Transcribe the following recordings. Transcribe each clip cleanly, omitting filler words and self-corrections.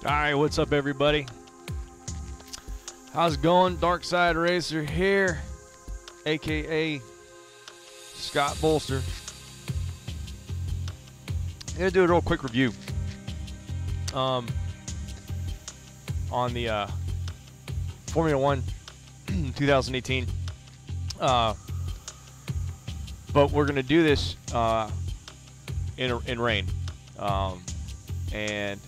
Alright, what's up everybody? How's it going? Dark Side Racer here, aka Scott Bolster. I'm gonna do a real quick review on the Formula One 2018. But we're gonna do this in rain. And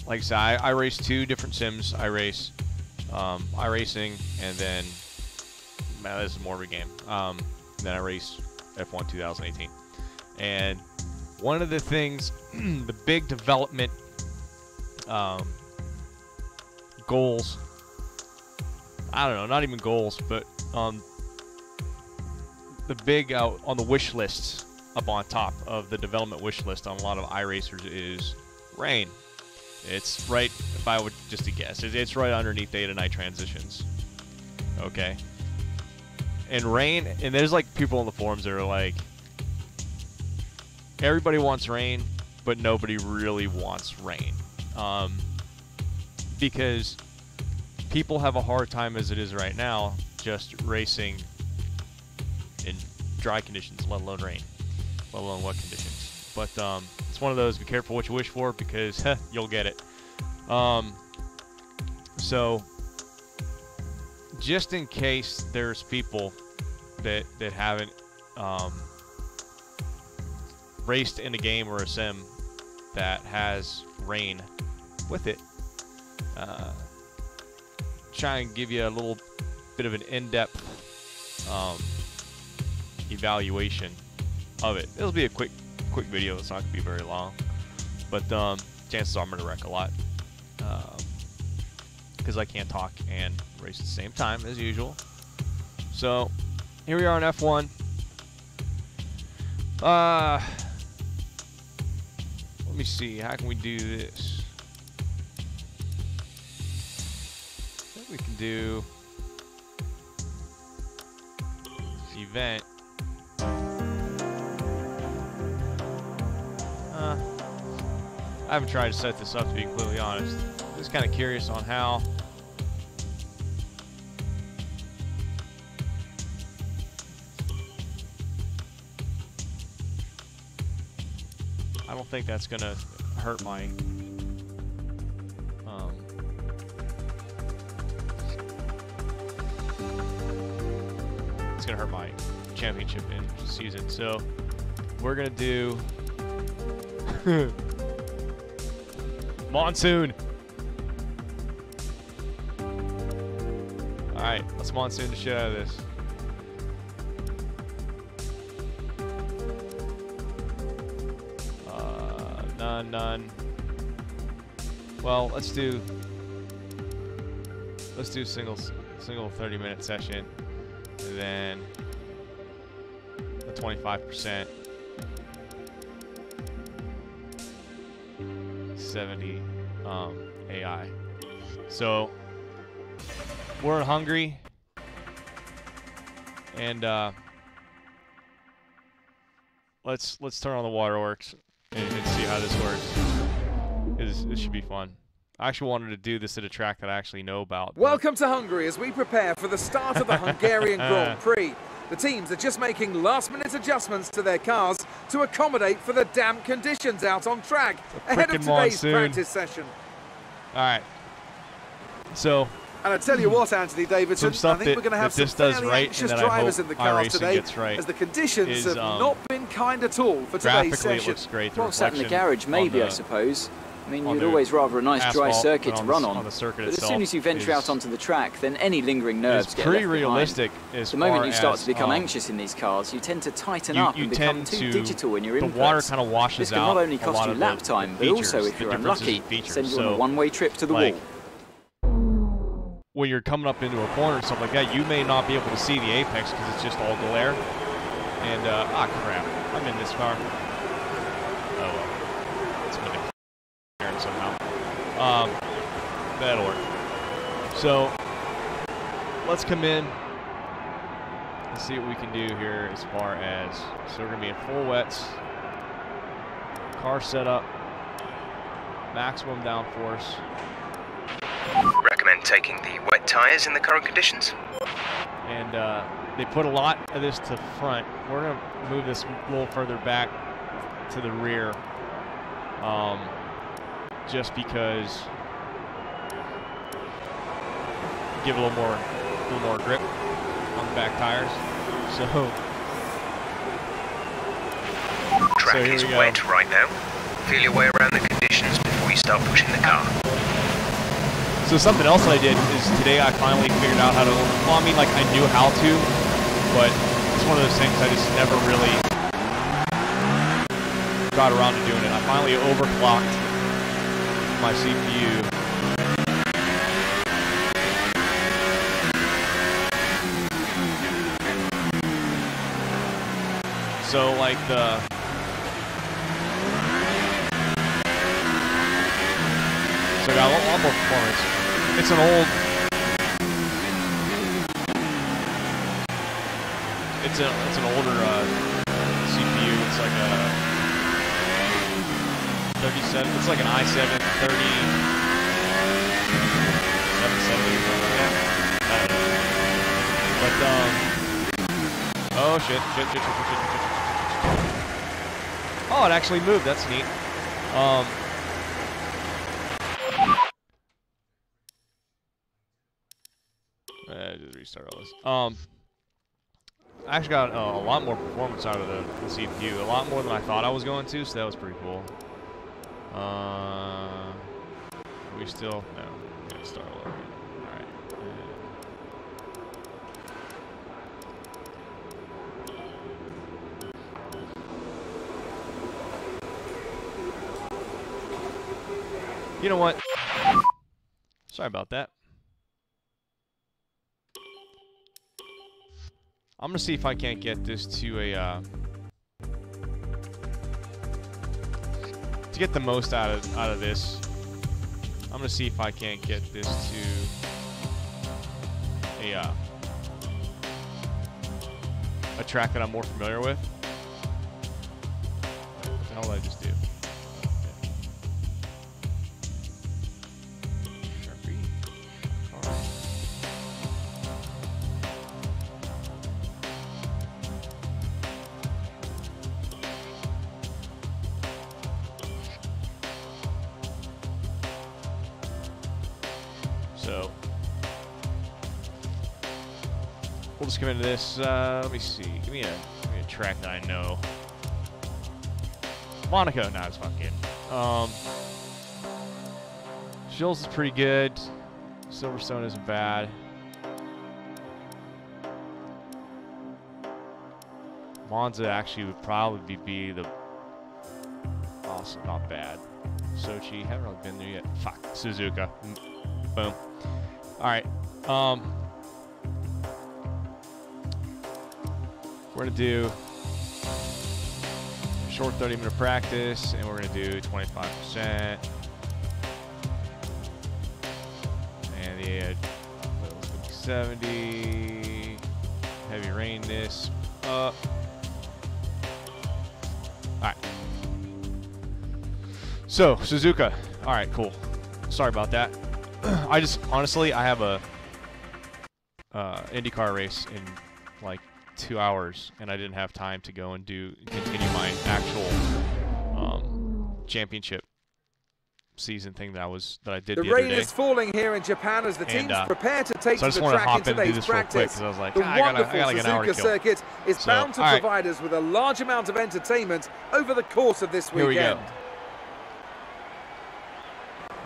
like I said, I race two different sims. I race iRacing, and then this is more of a game. Then I race F1 2018. And one of the things, the big development goals, I don't know, not even goals, but the big on the wish lists up on top of the development wish list on a lot of iRacers is rain. It's right, if I would just to guess, it's right underneath day to night transitions. Okay. And rain, and there's like people on the forums that are like, everybody wants rain, but nobody really wants rain. Because people have a hard time as it is right now just racing in dry conditions, let alone rain, let alone wet conditions. But it's one of those, be careful what you wish for, because you'll get it. So just in case there's people that haven't raced in a game or a sim that has rain with it, try and give you a little bit of an in-depth evaluation of it. It'll be a quick video. It's not gonna be very long, but chances are I'm gonna wreck a lot because I can't talk and race at the same time as usual. So here we are in F1. Let me see, how can we do this? I think we can do event. I haven't tried to set this up, to be completely honest. I'm just kind of curious on how. I don't think that's gonna hurt my it's gonna hurt my championship in season. So we're gonna do monsoon. Alright, let's monsoon the shit out of this. None. Well, let's do single 30-minute session, and then the 25%. 70 AI. So we're in Hungary, and let's turn on the waterworks and see how this works. This should be fun. I actually wanted to do this at a track that I actually know about. Welcome to Hungary as we prepare for the start of the Hungarian Grand Prix. The teams are just making last-minute adjustments to their cars to accommodate for the damp conditions out on track ahead of today's practice session. All right. So, and I tell you what, Anthony Davidson, I think we're going to have some fairly anxious drivers in the cars today, as the conditions have not been kind at all for today's session. It looks great. Well, sat in the garage, maybe, I suppose. I mean, you'd always rather a nice dry circuit to run on, but as soon as you venture out onto the track, then any lingering nerves get left realistic. The moment you start to become anxious in these cars, you tend to tighten up and become too digital in your inputs. The water kind of washes out. This can not only cost you lap time, but also, if you're unlucky, send you on a one-way trip to the wall. When you're coming up into a corner and stuff like that, you may not be able to see the apex because it's just all glare. And, crap. I'm in this car. Oh, well. It's going to somehow. That'll work. So, let's come in and see what we can do here as far as, so we're going to be in full wets, car setup. maximum downforce. Recommend taking the wet tires in the current conditions. And they put a lot of this to front. We're going to move this a little further back to the rear, just because give a little more grip on the back tires. So track is wet right now. Feel your way around the conditions before you start pushing the car. So something else that I did is today I finally figured out how to, well, I mean, like I knew how to, but it's one of those things I just never really got around to doing it. I finally overclocked my CPU. So like so I got a lot more performance. It's an old, it's an older CPU. It's like a 37. It's like an i7 30 770 or something like that. I don't know. But oh shit. Oh, it actually moved. That's neat. Just restart all this. I actually got a lot more performance out of the CPU, a lot more than I thought I was going to, so that was pretty cool. We still, no, we gotta start all over. Alright. You know what? Sorry about that. I'm gonna see if I can't get this to a to get the most out of this. I'm gonna see if I can't get this to a track that I'm more familiar with. What the hell did I just do? So we'll just come into this. Let me see. Give me a track that I know. Monaco. No, it's fucking. Shills is pretty good. Silverstone isn't bad. Monza actually would probably be the also not bad. Sochi, haven't really been there yet. Fuck. Suzuka. Boom. Alright. We're gonna do a short 30-minute practice, and we're gonna do 25%. And the 70. Heavy rain this up. Alright. So, Suzuka. Alright, cool. Sorry about that. I just, honestly, I have a IndyCar race in like 2 hours, and I didn't have time to go and continue my actual championship season thing that I did the other day. The rain is falling here in Japan as the teams prepare to take to the track in today's practice. I was like, the wonderful Suzuka circuit is bound to provide us with a large amount of entertainment over the course of this weekend. Here we go.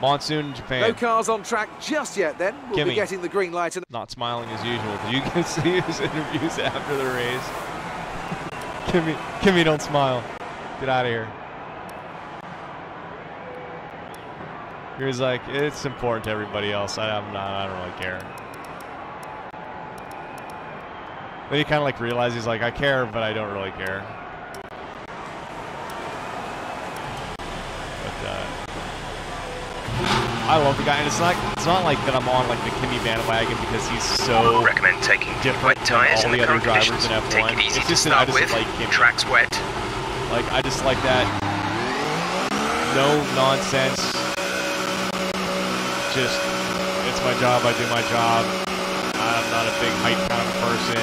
Monsoon in Japan. No cars on track just yet then. We'll be getting the green light. Not smiling as usual. You can see his interviews after the race. Kimi, don't smile. Get out of here. He was like, it's important to everybody else. I don't really care. Then he kind of like realized, he's like, I care, but I don't really care. I love the guy, and it's not like that I'm on like the Kimi bandwagon because he's so recommend taking different wet tires than all the other drivers in F1. Take it easy it's just to start that I just like Kimi. Track's wet. Like I just like that no nonsense it's my job. I do my job. I'm not a big hype kind of person.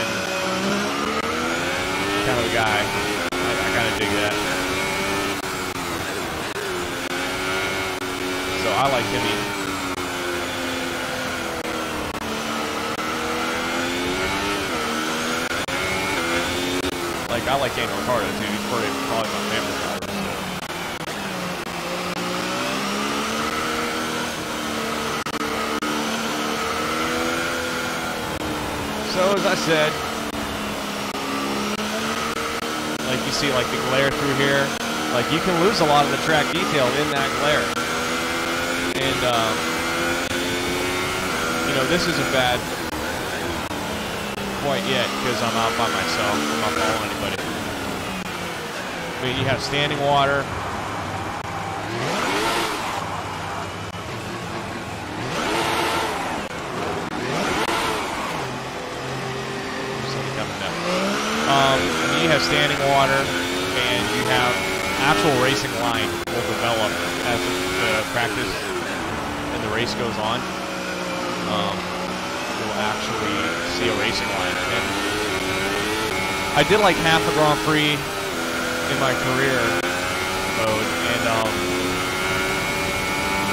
Kind of a guy. I kind of dig that. So I like Timmy. I like Daniel Ricciardo too. He's probably my favorite driver. So as I said, like you see, like the glare through here, like you can lose a lot of the track detail in that glare. And you know, this is a bad point yet because I'm out by myself. I'm not following anybody. I mean, you have standing water. Something coming down. I mean, you have standing water, and you have actual racing line will develop as the practice and the race goes on. You'll actually see a racing line. And I did like half a Grand Prix in my career mode, and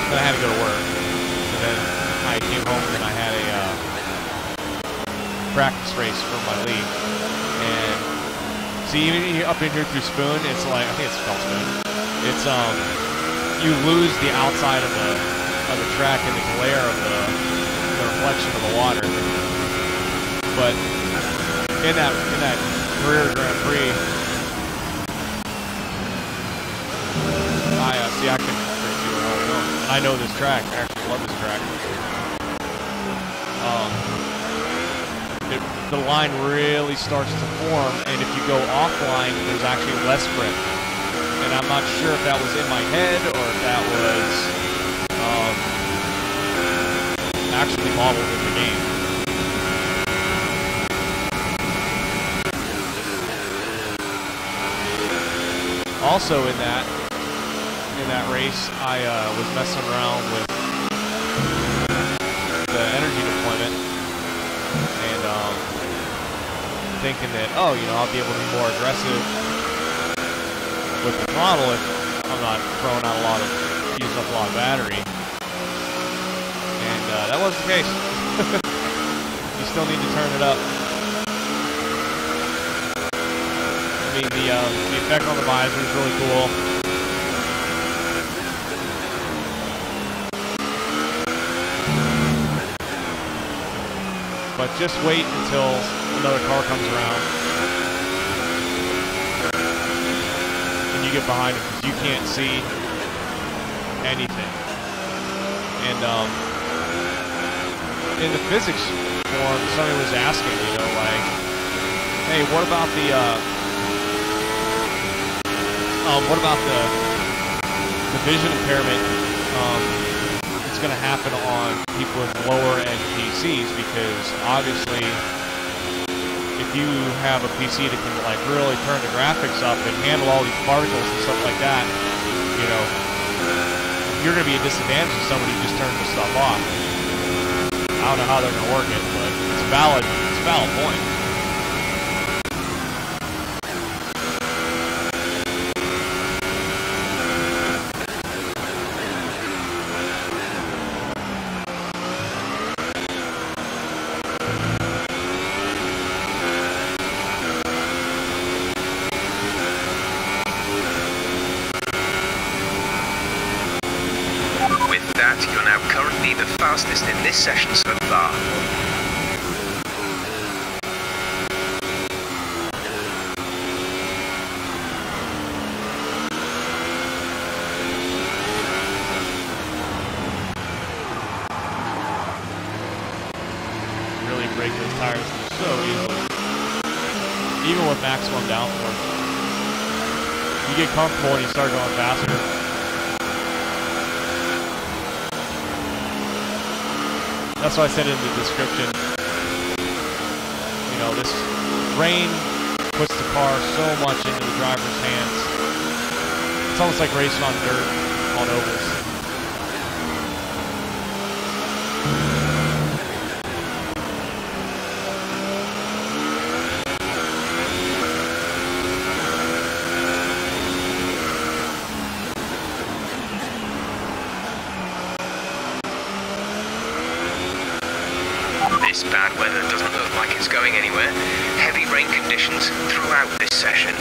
then I had to go to work. And then I came home and I had a practice race for my league. And see, even up in here through Spoon, it's like, I think it's called Spoon. It's you lose the outside of the track and the glare of the reflection of the water. But in that career Grand Prix, I can see where I'm going. And I know this track. I actually love this track. The line really starts to form, and if you go offline, there's actually less grip. And I'm not sure if that was in my head or if that was actually modeled in the game. Also in that race, I was messing around with the energy deployment and thinking that, oh, you know, I'll be able to be more aggressive with the throttle if I'm not throwing out using up a lot of battery. And that wasn't the case. You still need to turn it up. I mean, the effect on the visor is really cool. But just wait until another car comes around and you get behind it because you can't see anything. And in the physics forum, somebody was asking, you know, like, hey, what about the vision impairment that's going to happen on people with lower end PCs? Because obviously, if you have a PC that can like really turn the graphics up and handle all these particles and stuff like that, you know, you're going to be a disadvantage to somebody who just turns the stuff off. I don't know how they're going to work it, but it's a valid point. Fastest in this session so far. Really break those tires so easily. Even with maximum downforce. You get comfortable and you start going faster. That's why I said in the description, you know, this rain puts the car so much into the driver's hands. It's almost like racing on dirt on ovals. This bad weather doesn't look like it's going anywhere. Heavy rain conditions throughout this session.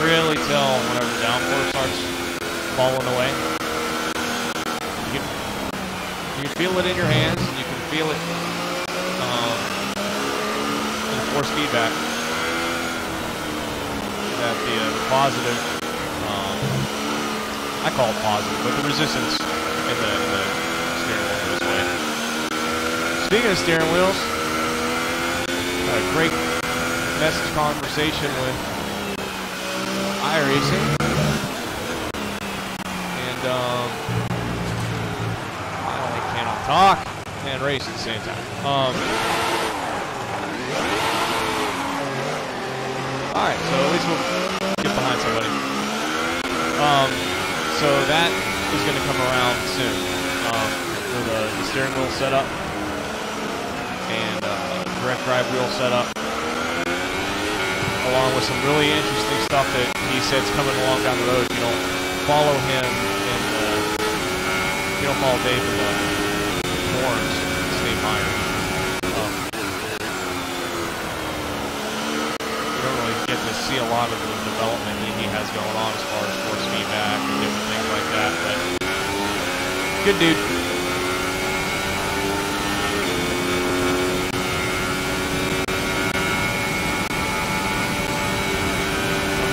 Really tell whenever downpour starts falling away. You can feel it in your hands, and you can feel it in the force feedback. That the positive, I call it positive, but the resistance in the steering wheel this way. Speaking of steering wheels, had a great message conversation with iRacing, and I cannot talk and race at the same time. Alright, so at least we'll get behind somebody. So that is going to come around soon for the steering wheel setup and direct drive wheel setup, along with some really interesting stuff that he said's coming along down the road. If you don't follow him in if you don't follow Dave in the forums, Steve Meyer, you don't really get to see a lot of the development that he has going on as far as force feedback and different things like that, but good dude.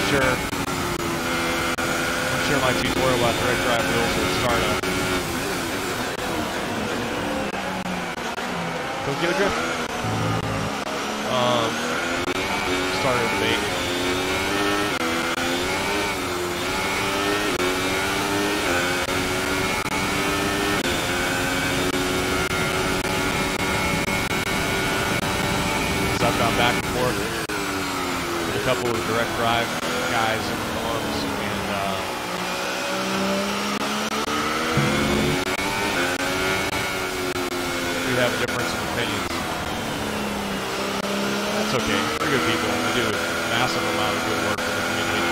I'm sure my tutorial about direct drive wheels will start up. Don't get a grip. Started a debate. As I've gone back and forth with a couple of direct drive guys in the forums, and we have a difference of opinions. That's okay. They're good people. They do a massive amount of good work for the community.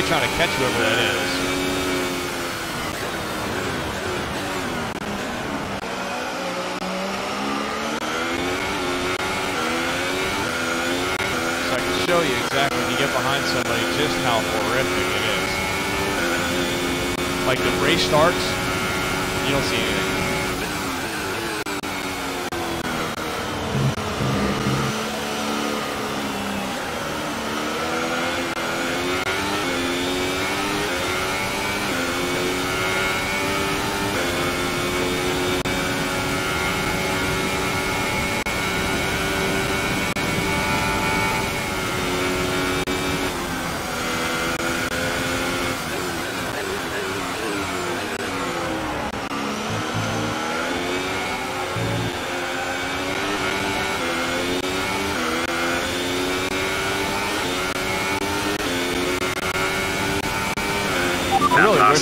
Trying to catch whoever that is. So I can show you exactly when you get behind somebody just how horrific it is. Like the race starts, you don't see anything.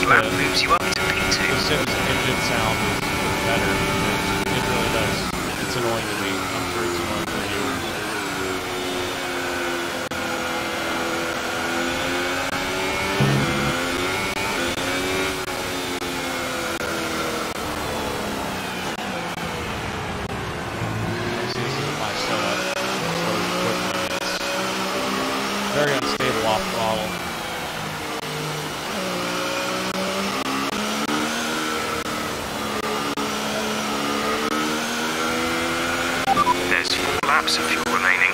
Lap moves you up to P2. The Sims engine sound is better. It really does. It's annoying to me. I'm sure it's annoying for you. laps of fuel remaining.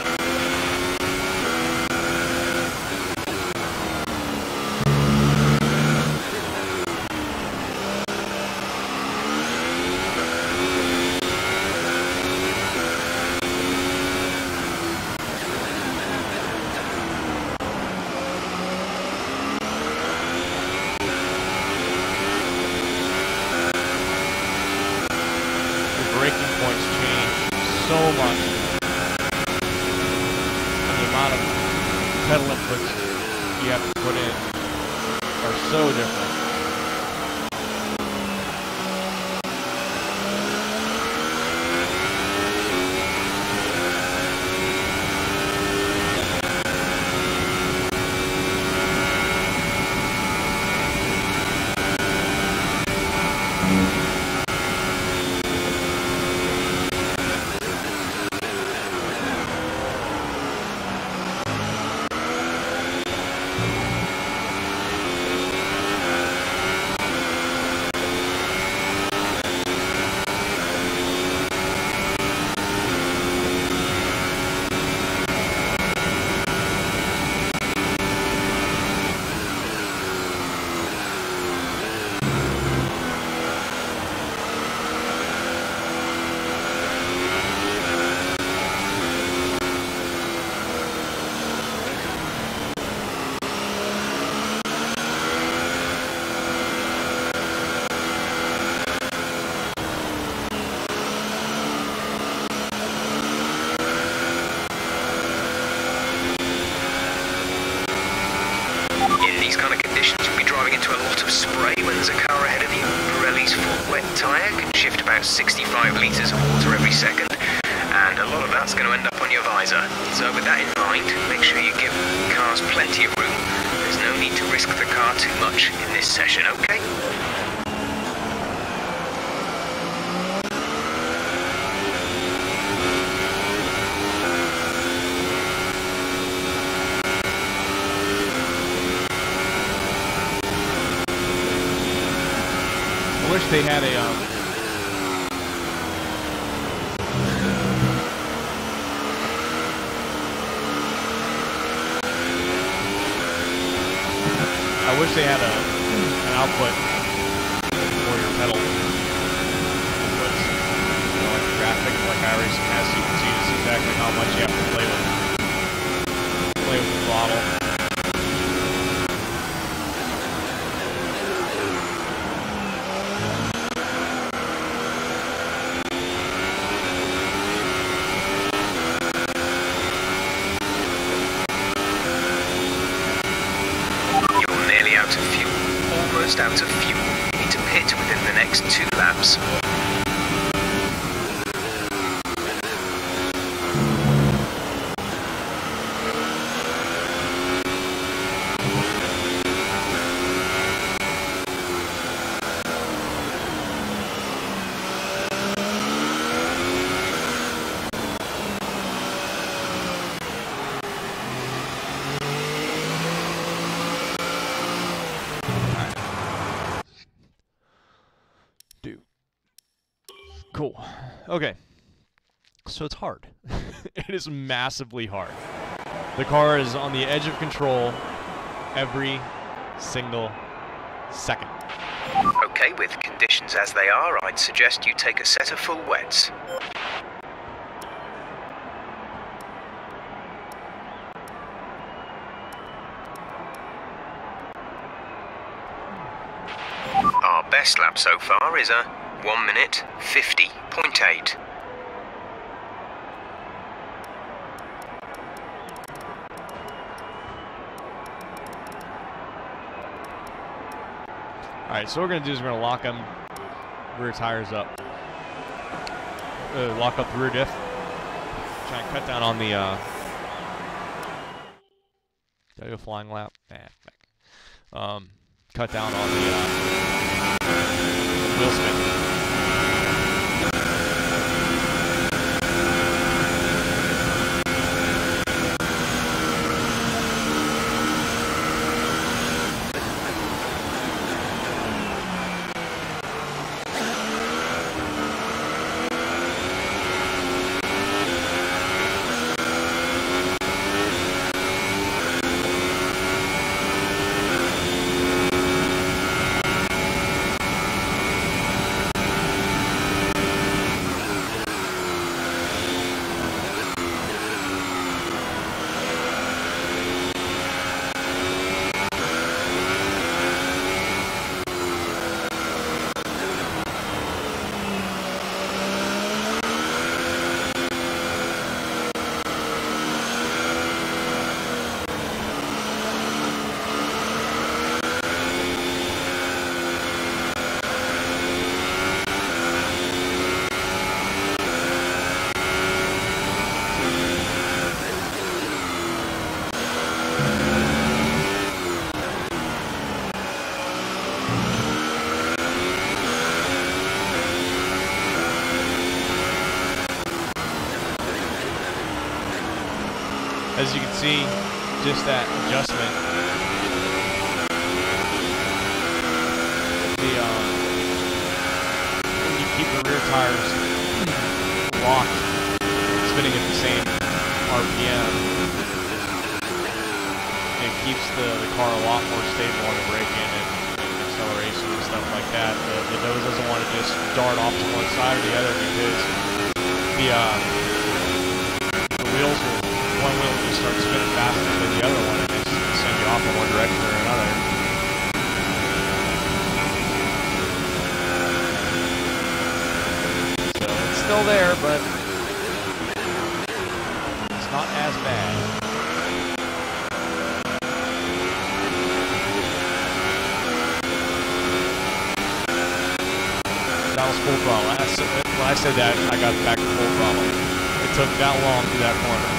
Into a lot of spray when there's a car ahead of you. Pirelli's full wet tyre can shift about 65 litres of water every second, and a lot of that's going to end up on your visor. So with that in mind, make sure you give cars plenty of room. There's no need to risk the car too much in this session, okay? I wish they had a I wish they had an output for your pedal. But like the graphic, like iRacing has, you can see exactly how much you have to play with the throttle. Out of fuel. You need to pit within the next 2 laps. Cool. Okay. So it's hard. It is massively hard. The car is on the edge of control every single second. Okay, with conditions as they are, I'd suggest you take a set of full wets. Our best lap so far is a 1 minute 50.8. Alright, so what we're going to do is we're going to lock them rear tires up. Lock up the rear diff. Try and cut down on the... Did I do a flying lap? Nah, cut down on the wheel spin. as you can see, just that adjustment. When you keep the rear tires locked, spinning at the same RPM, it keeps the car a lot more stable on the braking and acceleration and stuff like that. The nose doesn't want to just dart off to one side or the other because the wheels will, one wheel will just start spinning faster than the other one and it's send you off in one direction or another. So it's still there, but it's not as bad. That was full throttle. When I said that, I got back to full throttle. It took that long through that corner.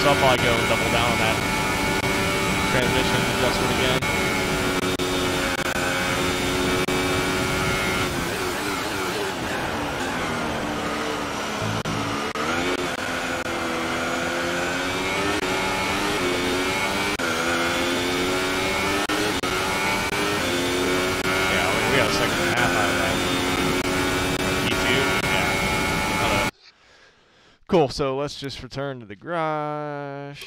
So I'll probably go and double down on that transmission adjustment again. Yeah, we got a second and a half out of that. E2, yeah. Cool, so let's just return to the garage.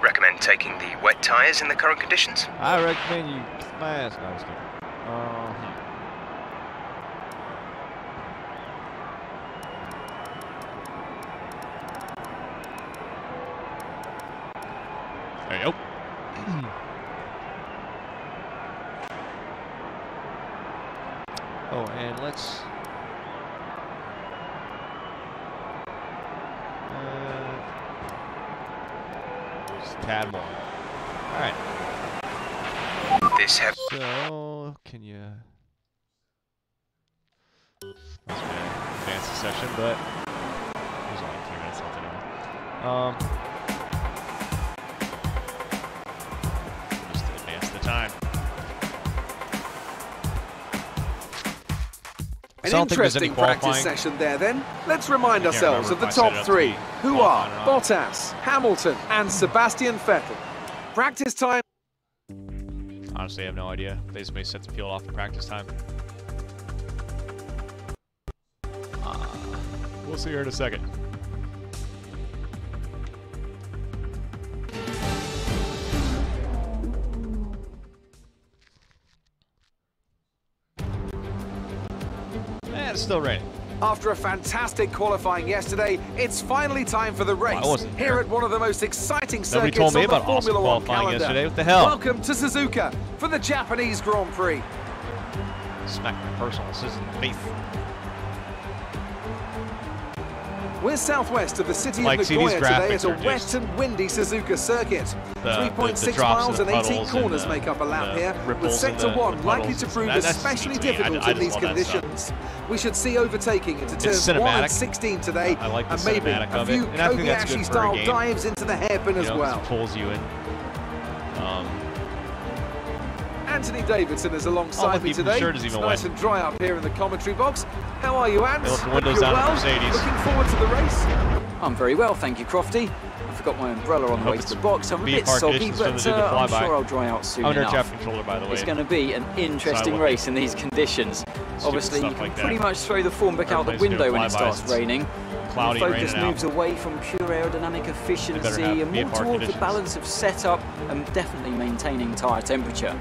Recommend taking the wet tires in the current conditions? I recommend you smash. No, I was kidding. There you go. Oh, and let's just a tad more. All right. This have So, can you? That's gonna advance the session, but there's only 3 minutes left anyway. Just to advance the time. An interesting practice session there then. Let's remind ourselves of the top 3, who are Bottas, Hamilton and Sebastian Vettel. Practice time. Honestly, I have no idea. They just may set the field off for practice time. We'll see here in a second. It's still raining. After a fantastic qualifying yesterday, it's finally time for the race here at one of the most exciting circuits on the Formula One calendar. Yesterday. What the hell? Welcome to Suzuka for the Japanese Grand Prix. Smack my personal assistant in the face. We're southwest of the city of Nagoya today at a wet and windy Suzuka circuit. 3.6 miles and 18 corners make up a lap here, with Sector 1 likely to prove especially difficult in these conditions. We should see overtaking into turns 1 and 16 today, and maybe a few Kobayashi-style dives into the hairpin as well. Pulls you in. Anthony Davidson is alongside me today. It's nice and dry up here in the commentary box. How are you, Ant? Windows down at Mercedes. Looking forward to the race? I'm very well, thank you, Crofty. I forgot my umbrella on the way to the box. I'm a bit soggy, but I'm sure I'll dry out soon enough. Jeff controller, by the way. It's going to be an interesting race in these conditions. Obviously, you can pretty much throw the form book out the window when it starts raining. The focus moves away from pure aerodynamic efficiency and more towards the balance of setup and definitely maintaining tyre temperature.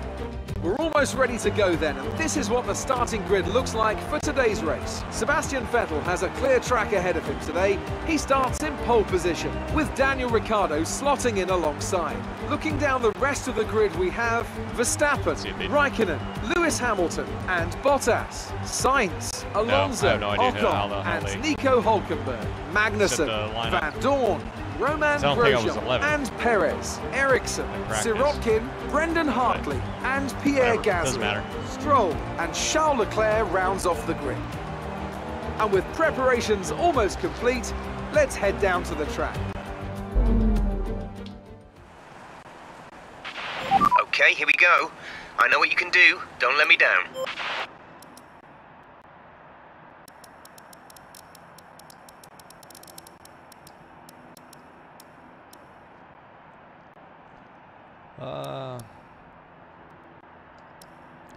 We're almost ready to go then, and this is what the starting grid looks like for today's race. Sebastian Vettel has a clear track ahead of him today. He starts in pole position, with Daniel Ricciardo slotting in alongside. Looking down the rest of the grid, we have Verstappen, Raikkonen, Lewis Hamilton and Bottas, Sainz, Alonso, Ocon and Nico Hülkenberg, Magnussen, Van Dorn, Roman Grosjean and Perez, Ericsson, Sirotkin, Brendan Hartley and Pierre Gasly, Stroll and Charles Leclerc rounds off the grid. And with preparations almost complete, let's head down to the track. Okay, here we go. I know what you can do. Don't let me down.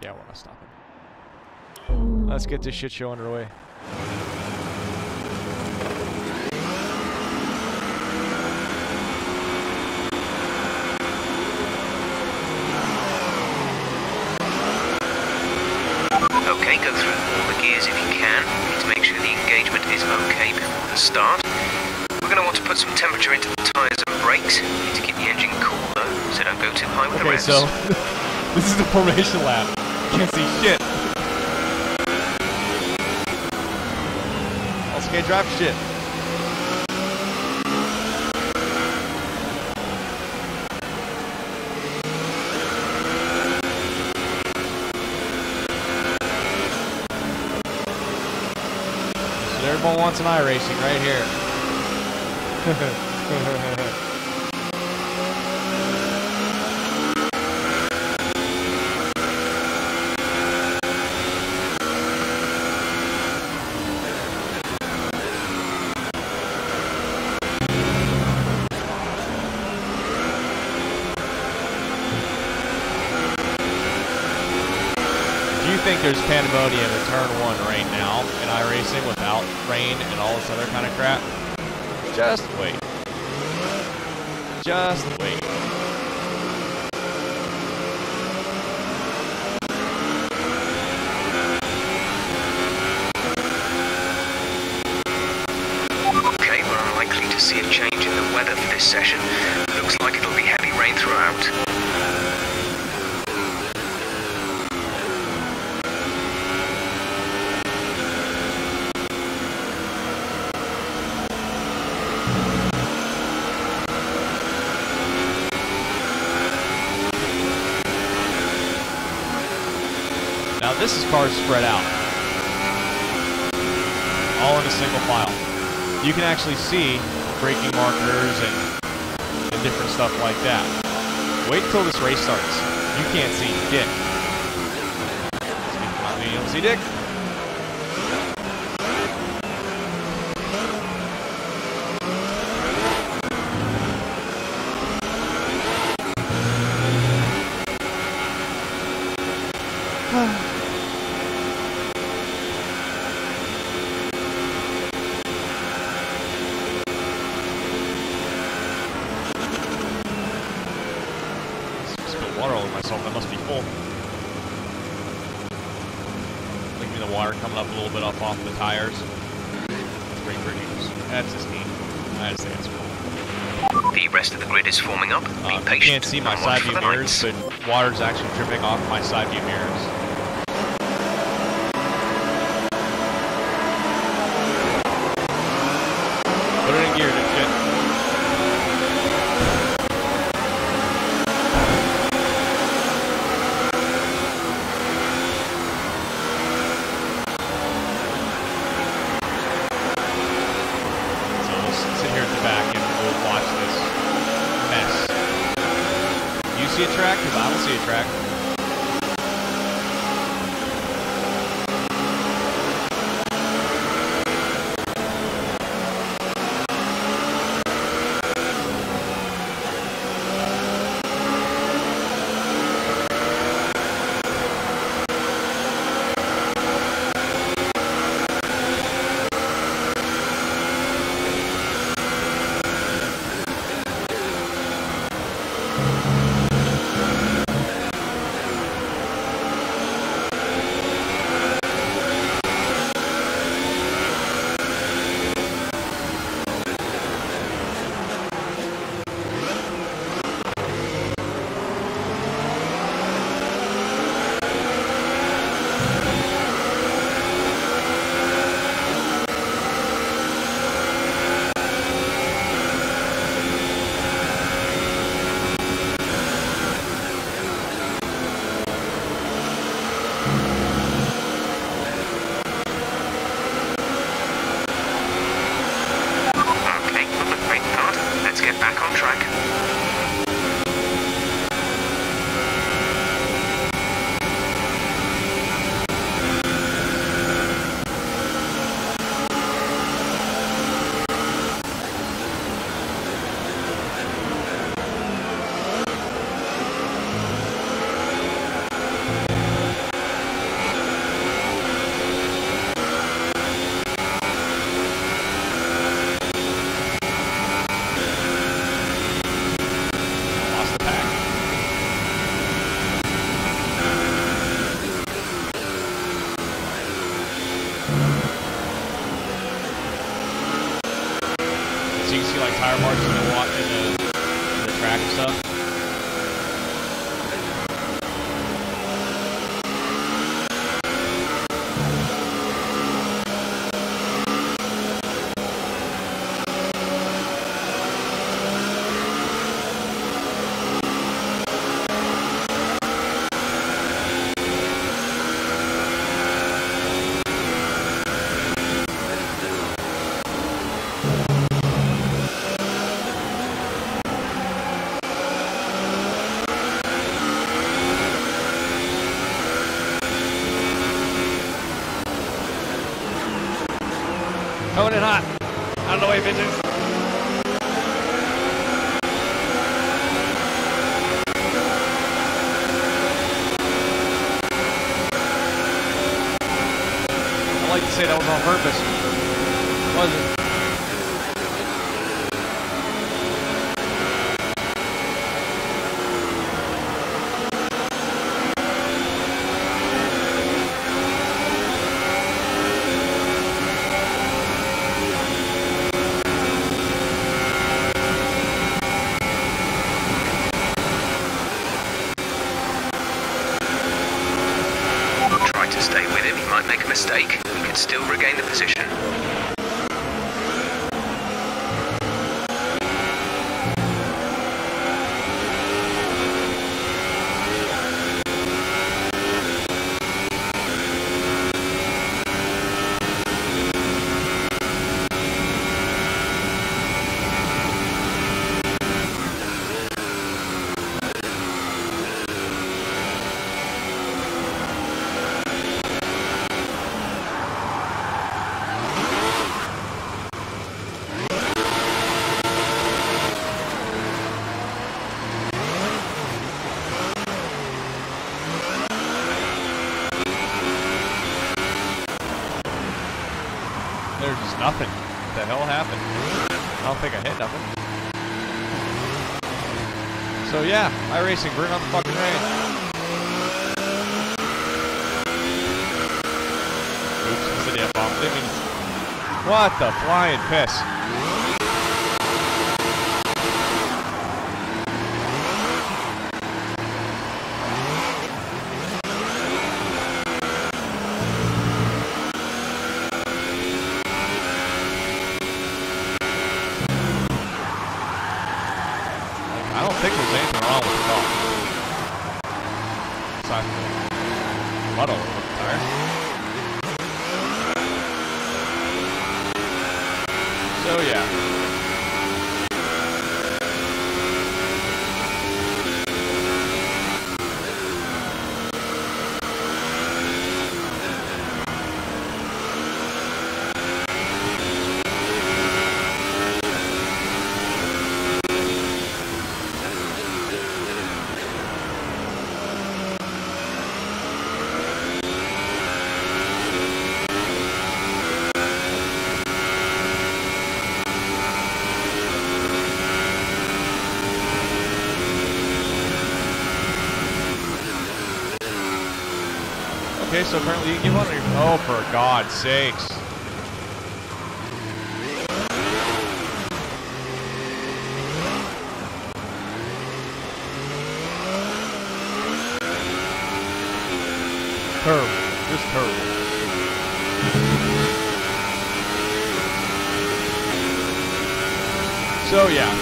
Yeah, we're not stopping. Let's get this shit show underway. Okay, go through all the gears if you can. You need to make sure the engagement is okay before the start. We're going to want to put some temperature into the tyres and brakes. You need to keep the engine cool though, so don't go too high with the revs. So this is the formation lap. Can't see shit. Also can't drive shit. So everyone wants an iRacing right here. I think there's pandemonium in turn 1 right now in iRacing without rain and all this other kind of crap. Just wait. Just wait. Okay, we're unlikely to see a change in the weather for this session. Looks like it'll be heavy rain throughout. Now this is cars spread out, all in a single file. You can actually see braking markers and different stuff like that. Wait till this race starts. You can't see dick. You don't see dick? Water over myself, that must be full. Look at the water coming up a little bit off the tires. It's pretty That's just neat. I just think it's cool. The rest of the grid is forming up. Be patient. You can't see my side view mirrors, but water's actually dripping off my side view mirrors. a track? Because I don't see a track. So you can see like tire marks in the track and stuff. Coming in hot. Out of the way, bitches. I like to say that was on purpose. Was it? Stay with him, he might make a mistake. He can still regain the position. There's just nothing. What the hell happened? I don't think I hit nothing. So yeah, iRacing, bring on the fucking rain. Oops, city F-bomb. I mean, what the flying piss? I don't think there's anything wrong with the car. Aside from the mud all over the tire. So yeah. Okay, so apparently you can give one. Oh, for God's sakes. Terrible. Just terrible. So, yeah.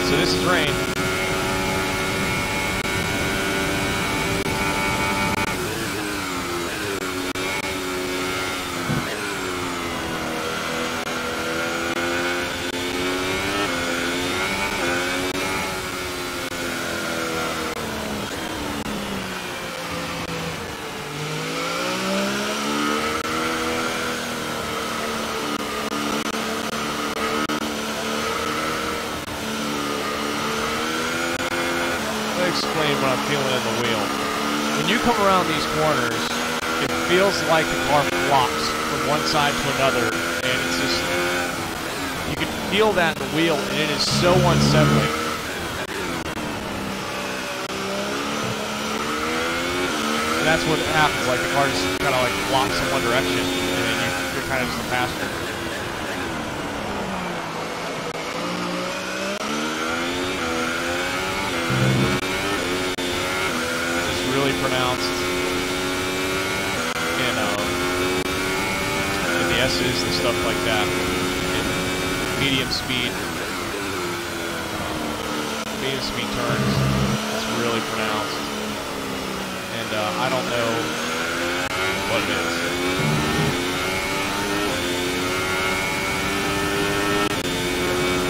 So this is rain. Explain what I'm feeling in the wheel. When you come around these corners, it feels like the car flops from one side to another, and it's just, you can feel that in the wheel, and it is so unsettling. And that's what happens, like the car just kind of like flops in one direction, and then you're kind of just a passenger. Really pronounced in the S's and stuff like that. In medium speed turns, it's really pronounced, and I don't know what it is.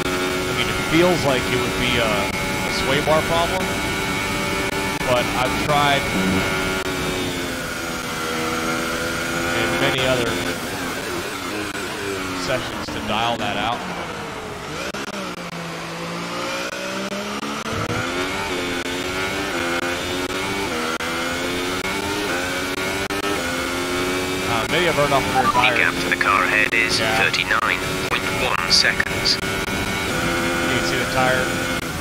I mean, it feels like it would be a sway bar problem. But I've tried in many other sessions to dial that out. Maybe I've burned off the rear tire. The gap to the car ahead is 39.1 seconds. You can see the tire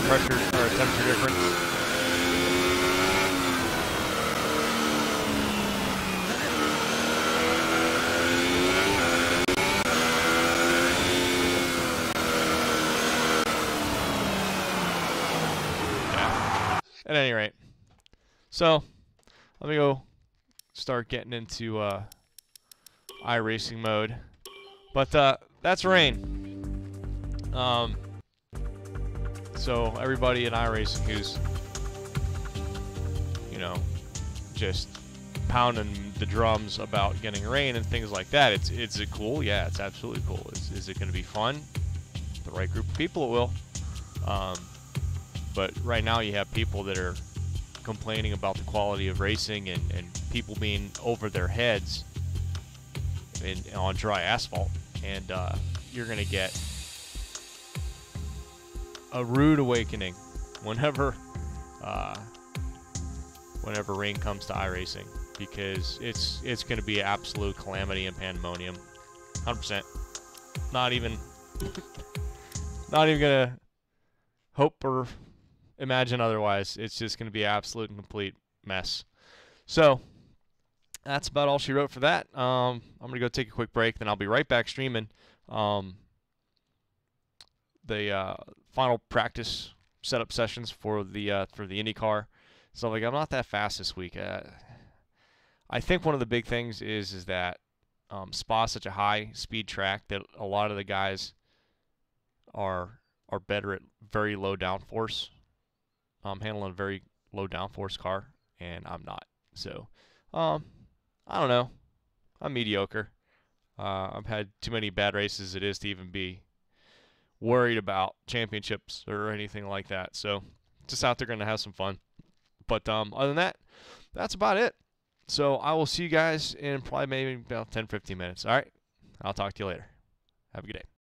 pressure or temperature difference. At any rate, so let me go start getting into iRacing mode. But that's rain. So everybody in iRacing who's, you know, just pounding the drums about getting rain and things like that, is it cool? Yeah, it's absolutely cool. Is it going to be fun? The right group of people, it will. But right now you have people that are complaining about the quality of racing and people being over their heads on dry asphalt. And you're going to get a rude awakening whenever rain comes to iRacing, because it's going to be absolute calamity and pandemonium. 100%. Not even going to hope or imagine otherwise. It's just going to be absolute and complete mess. So that's about all she wrote for that. I'm going to go take a quick break, then I'll be right back streaming the final practice setup sessions for the IndyCar. So like, I'm not that fast this week. I think one of the big things is that Spa's such a high speed track that a lot of the guys are better at very low downforce, handling a very low downforce car, and I'm not. So, I don't know. I'm mediocre. I've had too many bad races as it is to even be worried about championships or anything like that. So, just out there going to have some fun. But other than that, that's about it. So, I will see you guys in probably maybe about 10-15 minutes. All right? I'll talk to you later. Have a good day.